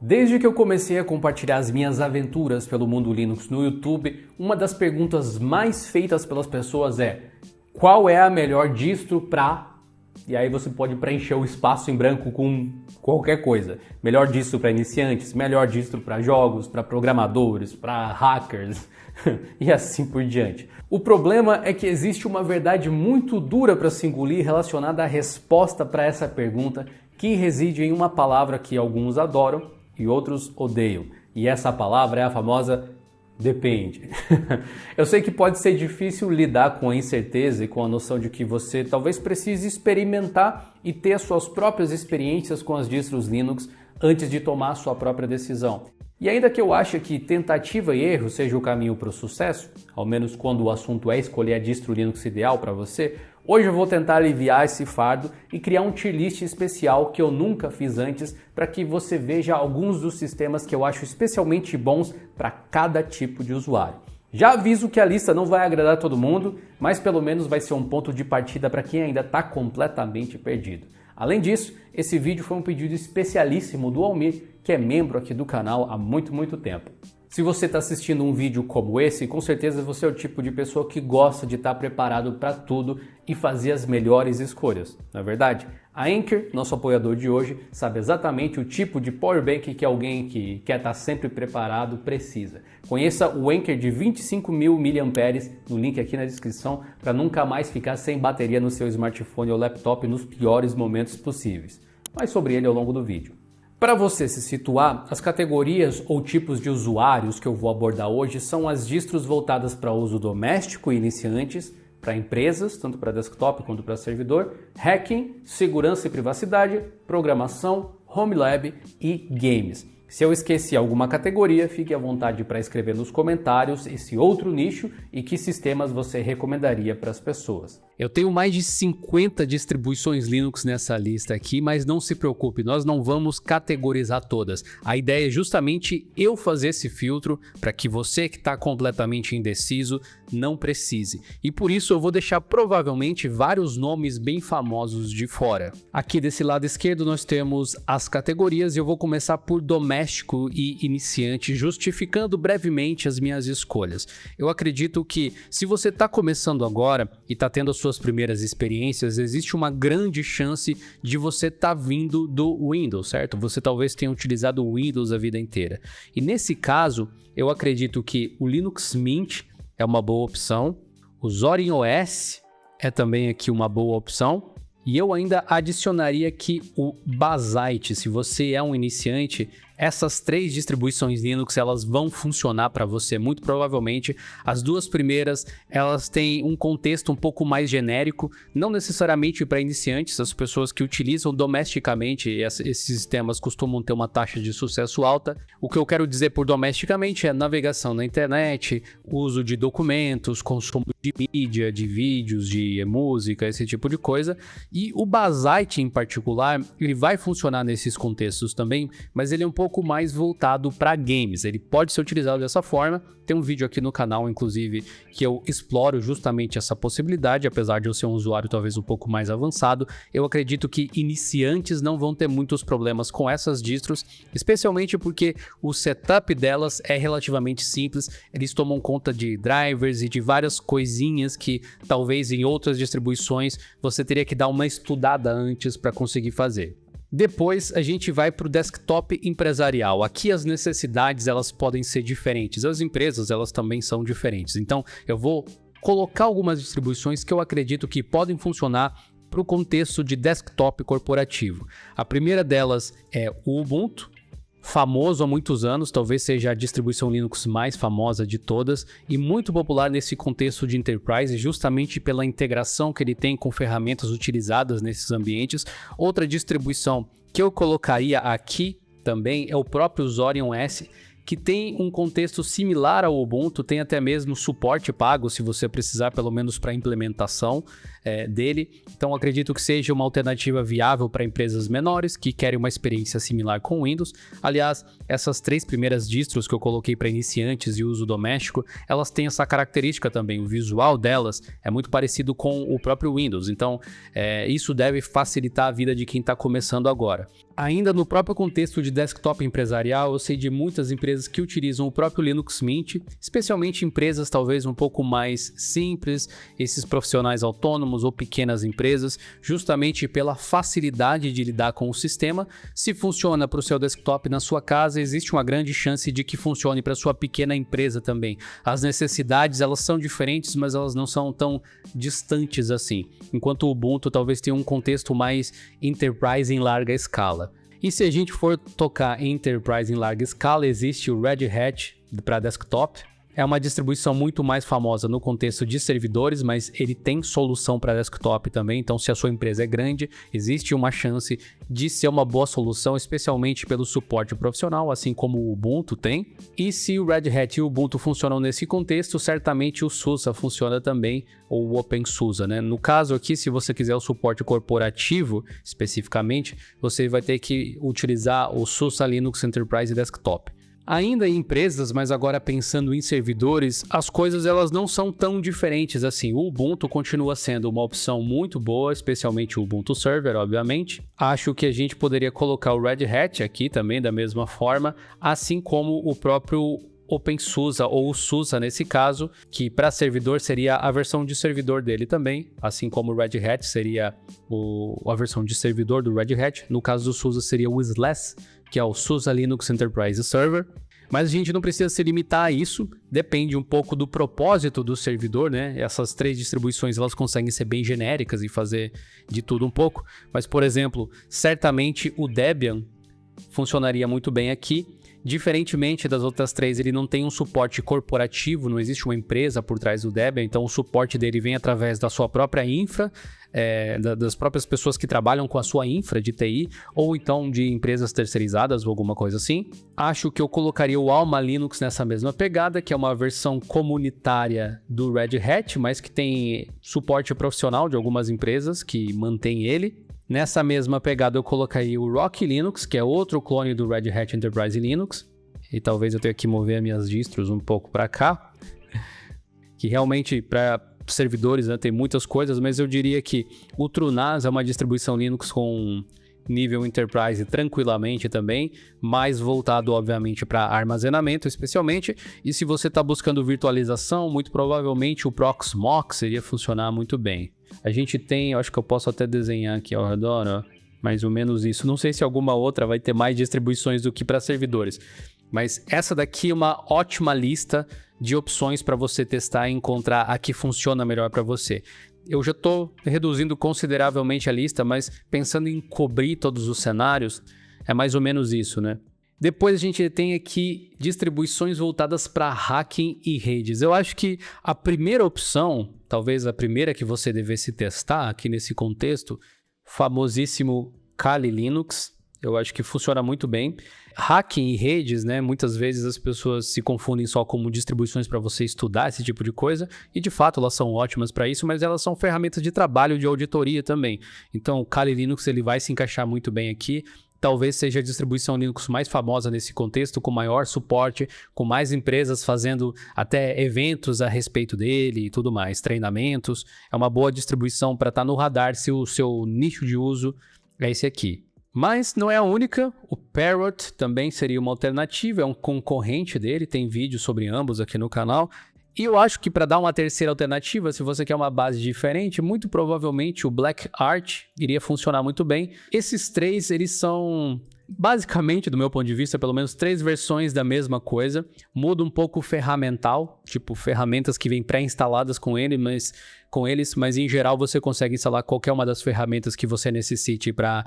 Desde que eu comecei a compartilhar as minhas aventuras pelo mundo Linux no YouTube, uma das perguntas mais feitas pelas pessoas é: qual é a melhor distro para... E aí você pode preencher o espaço em branco com qualquer coisa. Melhor distro para iniciantes, melhor distro para jogos, para programadores, para hackers e assim por diante. O problema é que existe uma verdade muito dura para se engolir relacionada à resposta para essa pergunta, que reside em uma palavra que alguns adoram e outros odeiam. E essa palavra é a famosa depende. Eu sei que pode ser difícil lidar com a incerteza e com a noção de que você talvez precise experimentar e ter as suas próprias experiências com as distros Linux antes de tomar a sua própria decisão. E ainda que eu ache que tentativa e erro seja o caminho para o sucesso, ao menos quando o assunto é escolher a distro Linux ideal para você, hoje eu vou tentar aliviar esse fardo e criar um tier list especial que eu nunca fiz antes para que você veja alguns dos sistemas que eu acho especialmente bons para cada tipo de usuário. Já aviso que a lista não vai agradar todo mundo, mas pelo menos vai ser um ponto de partida para quem ainda está completamente perdido. Além disso, esse vídeo foi um pedido especialíssimo do Almir, que é membro aqui do canal há muito tempo. Se você está assistindo um vídeo como esse, com certeza você é o tipo de pessoa que gosta de estar preparado para tudo e fazer as melhores escolhas, não é verdade? A Anker, nosso apoiador de hoje, sabe exatamente o tipo de powerbank que alguém que quer estar sempre preparado precisa. Conheça o Anker de 25.000 mAh no link aqui na descrição para nunca mais ficar sem bateria no seu smartphone ou laptop nos piores momentos possíveis. Mais sobre ele ao longo do vídeo. Para você se situar, as categorias ou tipos de usuários que eu vou abordar hoje são as distros voltadas para uso doméstico e iniciantes, para empresas, tanto para desktop quanto para servidor, hacking, segurança e privacidade, programação, home lab e games. Se eu esqueci alguma categoria, fique à vontade para escrever nos comentários esse outro nicho e que sistemas você recomendaria para as pessoas. Eu tenho mais de 50 distribuições Linux nessa lista aqui, mas não se preocupe, nós não vamos categorizar todas. A ideia é justamente eu fazer esse filtro para que você que está completamente indeciso não precise. E por isso eu vou deixar provavelmente vários nomes bem famosos de fora. Aqui desse lado esquerdo nós temos as categorias e eu vou começar por doméstico e iniciante, justificando brevemente as minhas escolhas. Eu acredito que se você está começando agora e está tendo as suas primeiras experiências, existe uma grande chance de você estar vindo do Windows, certo? Você talvez tenha utilizado o Windows a vida inteira. E nesse caso, eu acredito que o Linux Mint é uma boa opção, o Zorin OS é também aqui uma boa opção, e eu ainda adicionaria aqui o Bazzite. Se você é um iniciante, essas três distribuições Linux elas vão funcionar para você muito provavelmente. As duas primeiras elas têm um contexto um pouco mais genérico, não necessariamente para iniciantes. As pessoas que utilizam domesticamente esses sistemas costumam ter uma taxa de sucesso alta. O que eu quero dizer por domesticamente é navegação na internet, uso de documentos, consumo de mídia, de vídeos, de música, esse tipo de coisa. E o Bazzite em particular, ele vai funcionar nesses contextos também, mas ele é um pouco mais voltado para games. Ele pode ser utilizado dessa forma. Tem um vídeo aqui no canal, inclusive, que eu exploro justamente essa possibilidade. Apesar de eu ser um usuário talvez um pouco mais avançado, eu acredito que iniciantes não vão ter muitos problemas com essas distros, especialmente porque o setup delas é relativamente simples. Eles tomam conta de drivers e de várias coisinhas que talvez em outras distribuições você teria que dar uma estudada antes para conseguir fazer. Depois a gente vai para o desktop empresarial. Aqui as necessidades elas podem ser diferentes, as empresas elas também são diferentes. Então eu vou colocar algumas distribuições que eu acredito que podem funcionar para o contexto de desktop corporativo. A primeira delas é o Ubuntu, famoso há muitos anos, talvez seja a distribuição Linux mais famosa de todas e muito popular nesse contexto de enterprise, justamente pela integração que ele tem com ferramentas utilizadas nesses ambientes. Outra distribuição que eu colocaria aqui também é o próprio Zorin OS, que tem um contexto similar ao Ubuntu, tem até mesmo suporte pago se você precisar, pelo menos para a implementação dele. Então acredito que seja uma alternativa viável para empresas menores que querem uma experiência similar com o Windows. Aliás, essas 3 primeiras distros que eu coloquei para iniciantes e uso doméstico, elas têm essa característica também. O visual delas é muito parecido com o próprio Windows, então isso deve facilitar a vida de quem está começando agora. Ainda no próprio contexto de desktop empresarial, eu sei de muitas empresas que utilizam o próprio Linux Mint, especialmente empresas talvez um pouco mais simples, esses profissionais autônomos ou pequenas empresas, justamente pela facilidade de lidar com o sistema. Se funciona para o seu desktop na sua casa, existe uma grande chance de que funcione para a sua pequena empresa também. As necessidades, elas são diferentes, mas elas não são tão distantes assim, enquanto o Ubuntu talvez tenha um contexto mais enterprise em larga escala. E se a gente for tocar em Enterprise em larga escala, existe o Red Hat para desktop. É uma distribuição muito mais famosa no contexto de servidores, mas ele tem solução para desktop também. Então, se a sua empresa é grande, existe uma chance de ser uma boa solução, especialmente pelo suporte profissional, assim como o Ubuntu tem. E se o Red Hat e o Ubuntu funcionam nesse contexto, certamente o SUSE funciona também, ou o OpenSUSE, né? No caso aqui, se você quiser o suporte corporativo, especificamente, você vai ter que utilizar o SUSE Linux Enterprise Desktop. Ainda em empresas, mas agora pensando em servidores, as coisas elas não são tão diferentes assim. O Ubuntu continua sendo uma opção muito boa, especialmente o Ubuntu Server, obviamente. Acho que a gente poderia colocar o Red Hat aqui também da mesma forma, assim como o próprio OpenSUSE ou o SUSE nesse caso, que para servidor seria a versão de servidor dele também, assim como o Red Hat seria a versão de servidor do Red Hat. No caso do SUSE seria o SLES, que é o SUSE Linux Enterprise Server. Mas a gente não precisa se limitar a isso, depende um pouco do propósito do servidor, né? Essas 3 distribuições elas conseguem ser bem genéricas e fazer de tudo um pouco. Mas, por exemplo, certamente o Debian funcionaria muito bem aqui. Diferentemente das outras 3, ele não tem um suporte corporativo, não existe uma empresa por trás do Debian, então o suporte dele vem através da sua própria infra, das próprias pessoas que trabalham com a sua infra de TI, ou então de empresas terceirizadas ou alguma coisa assim. Acho que eu colocaria o Alma Linux nessa mesma pegada, que é uma versão comunitária do Red Hat, mas que tem suporte profissional de algumas empresas que mantém ele. Nessa mesma pegada eu colocaria o Rocky Linux, que é outro clone do Red Hat Enterprise Linux. E talvez eu tenha que mover as minhas distros um pouco para cá. Que realmente para servidores, né, tem muitas coisas, mas eu diria que o TrueNAS é uma distribuição Linux com nível Enterprise tranquilamente também, mais voltado obviamente para armazenamento especialmente, e se você está buscando virtualização, muito provavelmente o Proxmox iria funcionar muito bem. A gente tem, eu acho que eu posso até desenhar aqui ao redor, ó, mais ou menos isso. Não sei se alguma outra vai ter mais distribuições do que para servidores, mas essa daqui é uma ótima lista de opções para você testar e encontrar a que funciona melhor para você. Eu já estou reduzindo consideravelmente a lista, mas pensando em cobrir todos os cenários, é mais ou menos isso, né? Depois a gente tem aqui distribuições voltadas para hacking e redes. Eu acho que a primeira opção, talvez a primeira que você devesse testar aqui nesse contexto, famosíssimo Kali Linux. Eu acho que funciona muito bem. Hacking e redes, né? Muitas vezes as pessoas se confundem só como distribuições para você estudar esse tipo de coisa, e de fato elas são ótimas para isso, mas elas são ferramentas de trabalho, de auditoria também. Então o Kali Linux ele vai se encaixar muito bem aqui. Talvez seja a distribuição Linux mais famosa nesse contexto, com maior suporte, com mais empresas fazendo até eventos a respeito dele e tudo mais, treinamentos. É uma boa distribuição para estar no radar se o seu nicho de uso é esse aqui. Mas não é a única, o Parrot também seria uma alternativa, é um concorrente dele, tem vídeo sobre ambos aqui no canal. E eu acho que para dar uma terceira alternativa, se você quer uma base diferente, muito provavelmente o BlackArch iria funcionar muito bem. Esses 3, eles são basicamente, do meu ponto de vista, pelo menos 3 versões da mesma coisa. Muda um pouco o ferramental, tipo ferramentas que vêm pré-instaladas com eles, mas em geral você consegue instalar qualquer uma das ferramentas que você necessite para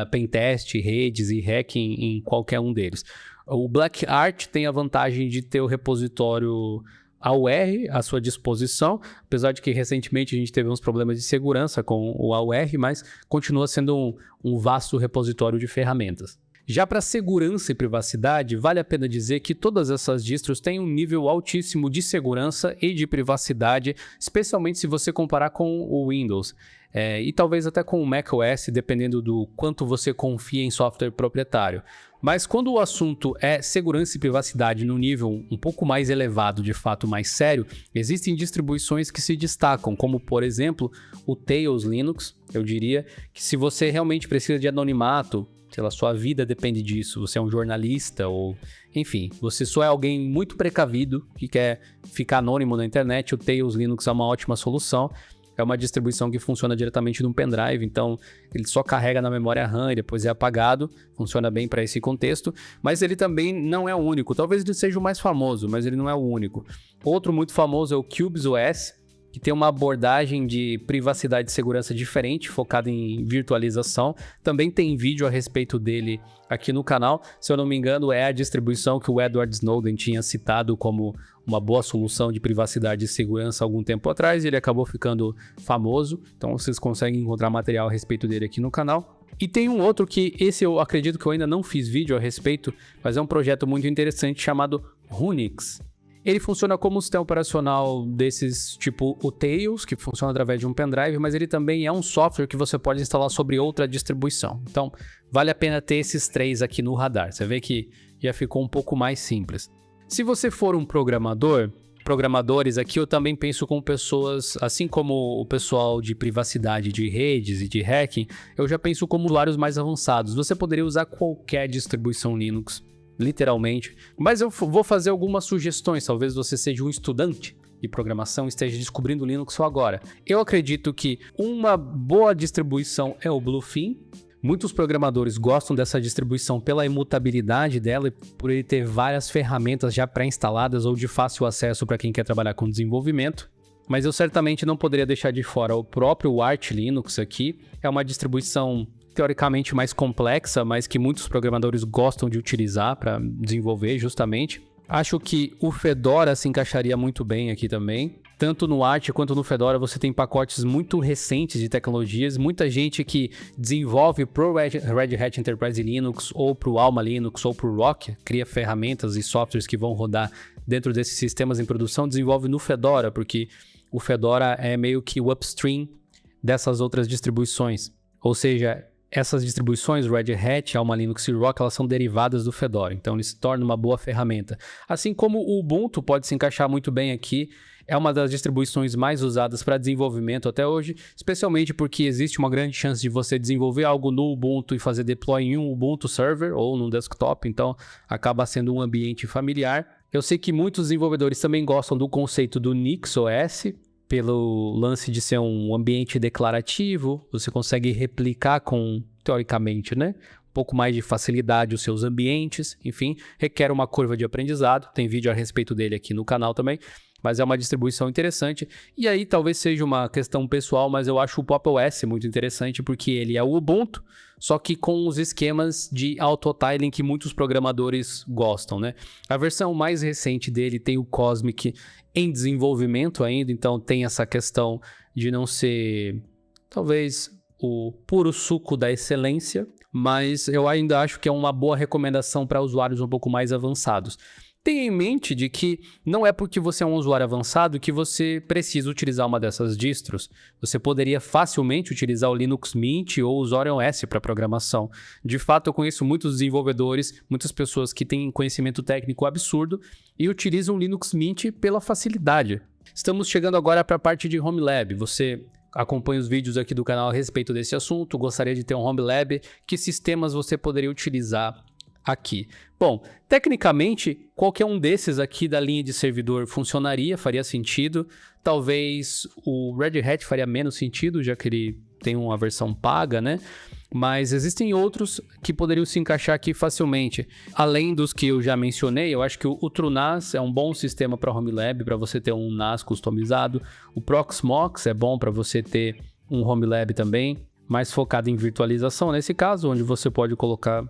pentest, redes e hacking em qualquer um deles. O BlackArch tem a vantagem de ter o repositório AUR à sua disposição, apesar de que recentemente a gente teve uns problemas de segurança com o AUR, mas continua sendo um vasto repositório de ferramentas. Já para segurança e privacidade, vale a pena dizer que todas essas distros têm um nível altíssimo de segurança e de privacidade, especialmente se você comparar com o Windows. E talvez até com o macOS, dependendo do quanto você confia em software proprietário. Mas quando o assunto é segurança e privacidade no nível um pouco mais elevado, de fato mais sério, existem distribuições que se destacam, como por exemplo o Tails Linux. Eu diria que se você realmente precisa de anonimato, sei lá, sua vida depende disso, você é um jornalista ou, enfim, você só é alguém muito precavido que quer ficar anônimo na internet, o Tails Linux é uma ótima solução. É uma distribuição que funciona diretamente num pendrive, então ele só carrega na memória RAM e depois é apagado, funciona bem para esse contexto, mas ele também não é o único, talvez ele seja o mais famoso, mas ele não é o único. Outro muito famoso é o CubesOS, que tem uma abordagem de privacidade e segurança diferente, focada em virtualização. Também tem vídeo a respeito dele aqui no canal. Se eu não me engano, é a distribuição que o Edward Snowden tinha citado como uma boa solução de privacidade e segurança algum tempo atrás, e ele acabou ficando famoso. Então vocês conseguem encontrar material a respeito dele aqui no canal. E tem um outro que esse eu acredito que eu ainda não fiz vídeo a respeito, mas é um projeto muito interessante chamado Runix. Ele funciona como um sistema operacional desses tipo o Tails, que funciona através de um pendrive, mas ele também é um software que você pode instalar sobre outra distribuição. Então, vale a pena ter esses três aqui no radar. Você vê que já ficou um pouco mais simples. Se você for um programadores aqui eu também penso com pessoas, assim como o pessoal de privacidade de redes e de hacking, eu já penso como usuários mais avançados. Você poderia usar qualquer distribuição Linux, literalmente, mas eu vou fazer algumas sugestões. Talvez você seja um estudante de programação e esteja descobrindo o Linux só agora. Eu acredito que uma boa distribuição é o Bluefin. Muitos programadores gostam dessa distribuição pela imutabilidade dela e por ele ter várias ferramentas já pré-instaladas ou de fácil acesso para quem quer trabalhar com desenvolvimento. Mas eu certamente não poderia deixar de fora o próprio Arch Linux aqui. É uma distribuição teoricamente mais complexa, mas que muitos programadores gostam de utilizar para desenvolver justamente. Acho que o Fedora se encaixaria muito bem aqui também. Tanto no Arch quanto no Fedora você tem pacotes muito recentes de tecnologias. Muita gente que desenvolve pro Red Hat Enterprise Linux ou pro Alma Linux ou pro Rock, cria ferramentas e softwares que vão rodar dentro desses sistemas em produção, desenvolve no Fedora, porque o Fedora é meio que o upstream dessas outras distribuições. Ou seja, essas distribuições, Red Hat, Alma Linux e Rock, elas são derivadas do Fedora, então ele se torna uma boa ferramenta. Assim como o Ubuntu pode se encaixar muito bem aqui, é uma das distribuições mais usadas para desenvolvimento até hoje, especialmente porque existe uma grande chance de você desenvolver algo no Ubuntu e fazer deploy em um Ubuntu server ou num desktop, então acaba sendo um ambiente familiar. Eu sei que muitos desenvolvedores também gostam do conceito do NixOS, pelo lance de ser um ambiente declarativo, você consegue replicar com, teoricamente, né, um pouco mais de facilidade os seus ambientes, enfim, requer uma curva de aprendizado, tem vídeo a respeito dele aqui no canal também, mas é uma distribuição interessante, e aí talvez seja uma questão pessoal, mas eu acho o Pop! OS muito interessante, porque ele é o Ubuntu, só que com os esquemas de auto-tiling que muitos programadores gostam, né? A versão mais recente dele tem o Cosmic em desenvolvimento ainda, então tem essa questão de não ser, talvez, o puro suco da excelência, mas eu ainda acho que é uma boa recomendação para usuários um pouco mais avançados. Tenha em mente de que não é porque você é um usuário avançado que você precisa utilizar uma dessas distros. Você poderia facilmente utilizar o Linux Mint ou o Zorin OS para programação. De fato, eu conheço muitos desenvolvedores, muitas pessoas que têm conhecimento técnico absurdo e utilizam o Linux Mint pela facilidade. Estamos chegando agora para a parte de Home Lab. Você acompanha os vídeos aqui do canal a respeito desse assunto, gostaria de ter um Home Lab, que sistemas você poderia utilizar aqui? Bom, tecnicamente, qualquer um desses aqui da linha de servidor funcionaria, faria sentido. Talvez o Red Hat faria menos sentido, já que ele tem uma versão paga, né? Mas existem outros que poderiam se encaixar aqui facilmente. Além dos que eu já mencionei, eu acho que o TrueNAS é um bom sistema para Home Lab, para você ter um NAS customizado. O Proxmox é bom para você ter um Home Lab também, mais focado em virtualização nesse caso, onde você pode colocar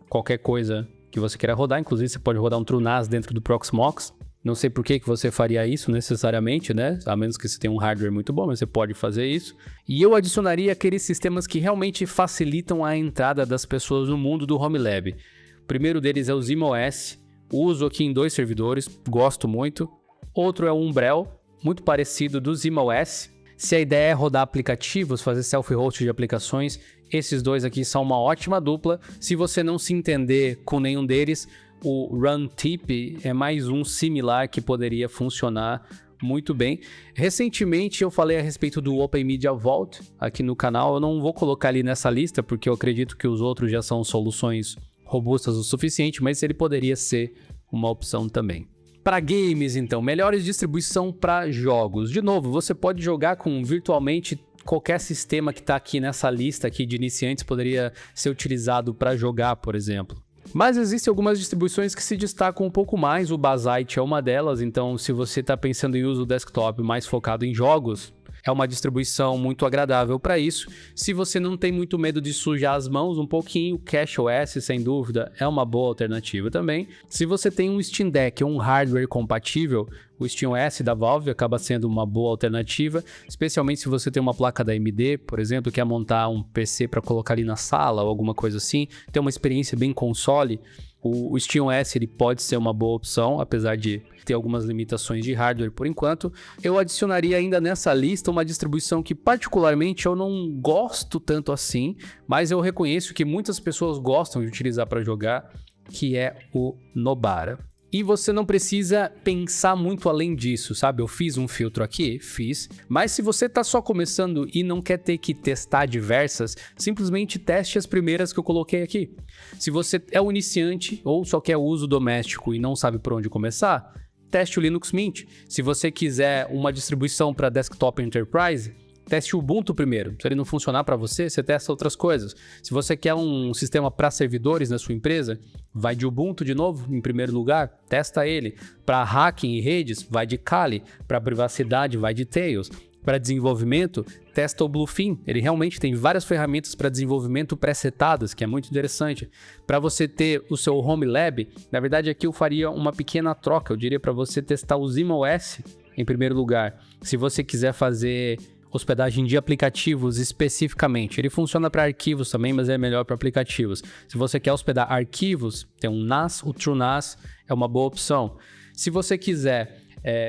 qualquer coisa que você queira rodar, inclusive você pode rodar um TrueNAS dentro do Proxmox. Não sei por que você faria isso necessariamente, né? A menos que você tenha um hardware muito bom, mas você pode fazer isso. E eu adicionaria aqueles sistemas que realmente facilitam a entrada das pessoas no mundo do Home Lab. O primeiro deles é o ZimOS. Uso aqui em 2 servidores, gosto muito. Outro é o Umbrel, muito parecido do ZimOS. Se a ideia é rodar aplicativos, fazer self-host de aplicações, esses 2 aqui são uma ótima dupla. Se você não se entender com nenhum deles, o Runtip é mais um similar que poderia funcionar muito bem. Recentemente eu falei a respeito do Open Media Vault aqui no canal. Eu não vou colocar ali nessa lista porque eu acredito que os outros já são soluções robustas o suficiente, mas ele poderia ser uma opção também. Para games, então, melhores distribuição para jogos. De novo, você pode jogar com virtualmente qualquer sistema que está aqui nessa lista aqui de iniciantes poderia ser utilizado para jogar, por exemplo. Mas existem algumas distribuições que se destacam um pouco mais, o Basite é uma delas, então se você está pensando em uso desktop mais focado em jogos, é uma distribuição muito agradável para isso. Se você não tem muito medo de sujar as mãos um pouquinho, o CashOS, sem dúvida, é uma boa alternativa também. Se você tem um Steam Deck ou um hardware compatível, o SteamOS da Valve acaba sendo uma boa alternativa, especialmente se você tem uma placa da AMD, por exemplo, quer montar um PC para colocar ali na sala ou alguma coisa assim, ter uma experiência bem console. O SteamOS ele pode ser uma boa opção, apesar de ter algumas limitações de hardware por enquanto. Eu adicionaria ainda nessa lista uma distribuição que particularmente eu não gosto tanto assim, mas eu reconheço que muitas pessoas gostam de utilizar para jogar, que é o Nobara. E você não precisa pensar muito além disso, sabe? Eu fiz um filtro aqui, fiz. Mas se você tá só começando e não quer ter que testar diversas, simplesmente teste as primeiras que eu coloquei aqui. Se você é um iniciante ou só quer uso doméstico e não sabe por onde começar, teste o Linux Mint. Se você quiser uma distribuição para desktop enterprise, teste o Ubuntu primeiro. Se ele não funcionar para você, você testa outras coisas. Se você quer um sistema para servidores na sua empresa, vai de Ubuntu de novo, em primeiro lugar, testa ele. Para hacking e redes, vai de Kali. Para privacidade, vai de Tails. Para desenvolvimento, testa o Bluefin. Ele realmente tem várias ferramentas para desenvolvimento pré-setadas, que é muito interessante. Para você ter o seu Home Lab, na verdade aqui eu faria uma pequena troca. Eu diria para você testar o ZimOS em primeiro lugar. Se você quiser fazer hospedagem de aplicativos especificamente. Ele funciona para arquivos também, mas é melhor para aplicativos. Se você quer hospedar arquivos, tem um NAS, o TrueNAS é uma boa opção. Se você quiser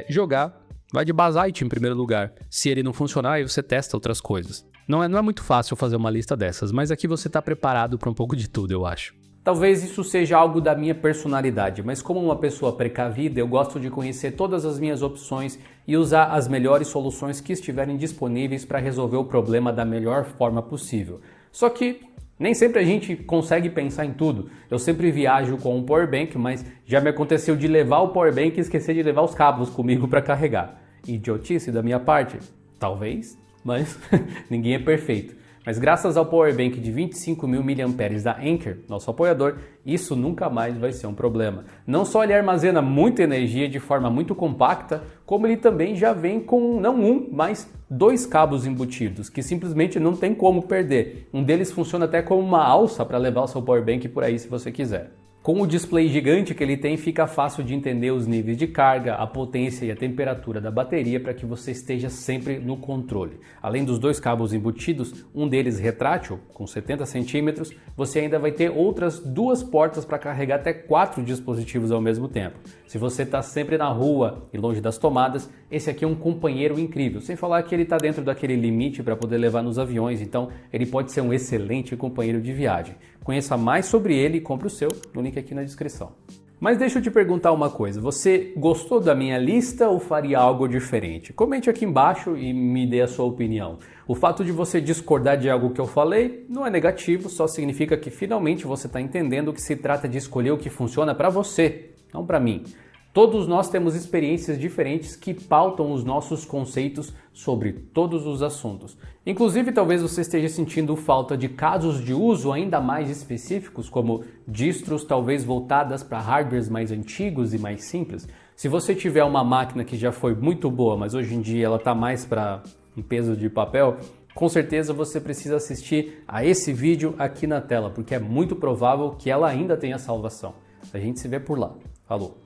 jogar, vai de Basite em primeiro lugar. Se ele não funcionar, aí você testa outras coisas. Não é muito fácil fazer uma lista dessas, mas aqui você está preparado para um pouco de tudo, eu acho. Talvez isso seja algo da minha personalidade, mas como uma pessoa precavida, eu gosto de conhecer todas as minhas opções e usar as melhores soluções que estiverem disponíveis para resolver o problema da melhor forma possível. Só que nem sempre a gente consegue pensar em tudo. Eu sempre viajo com um powerbank, mas já me aconteceu de levar o powerbank e esquecer de levar os cabos comigo para carregar. Idiotice da minha parte? Talvez, mas ninguém é perfeito. Mas graças ao powerbank de 25.000 mAh da Anker, nosso apoiador, isso nunca mais vai ser um problema. Não só ele armazena muita energia de forma muito compacta, como ele também já vem com não um, mas 2 cabos embutidos, que simplesmente não tem como perder. Um deles funciona até como uma alça para levar o seu powerbank por aí se você quiser. Com o display gigante que ele tem, fica fácil de entender os níveis de carga, a potência e a temperatura da bateria para que você esteja sempre no controle. Além dos 2 cabos embutidos, um deles retrátil, com 70 centímetros, você ainda vai ter outras 2 portas para carregar até 4 dispositivos ao mesmo tempo. Se você está sempre na rua e longe das tomadas, esse aqui é um companheiro incrível. Sem falar que ele está dentro daquele limite para poder levar nos aviões, então ele pode ser um excelente companheiro de viagem. Conheça mais sobre ele e compre o seu no link aqui na descrição. Mas deixa eu te perguntar uma coisa, você gostou da minha lista ou faria algo diferente? Comente aqui embaixo e me dê a sua opinião. O fato de você discordar de algo que eu falei não é negativo, só significa que finalmente você está entendendo que se trata de escolher o que funciona para você, não para mim. Todos nós temos experiências diferentes que pautam os nossos conceitos sobre todos os assuntos. Inclusive, talvez você esteja sentindo falta de casos de uso ainda mais específicos, como distros talvez voltadas para hardwares mais antigos e mais simples. Se você tiver uma máquina que já foi muito boa, mas hoje em dia ela está mais para um peso de papel, com certeza você precisa assistir a esse vídeo aqui na tela, porque é muito provável que ela ainda tenha salvação. A gente se vê por lá. Falou!